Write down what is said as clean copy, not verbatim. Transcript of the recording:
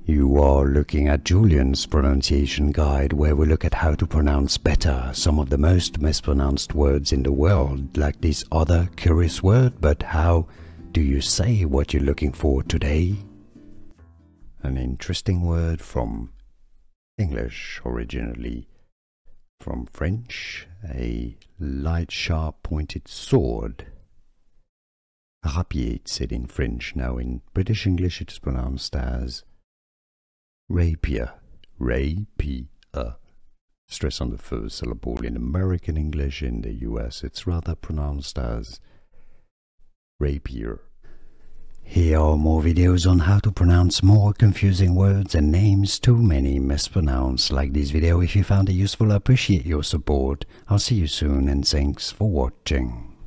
You are looking at Julian's pronunciation guide, where we look at how to pronounce better some of the most mispronounced words in the world, like this other curious word. But how do you say what you're looking for today? An interesting word from English originally, from French, a light, sharp, pointed sword. Rapier, it's said in French. Now in British English it's pronounced as rapier, rapier. Stress on the first syllable. In American English, in the US, it's rather pronounced as rapier. Here are more videos on how to pronounce more confusing words and names too many mispronounced. Like this video if you found it useful. I appreciate your support. I'll see you soon and thanks for watching.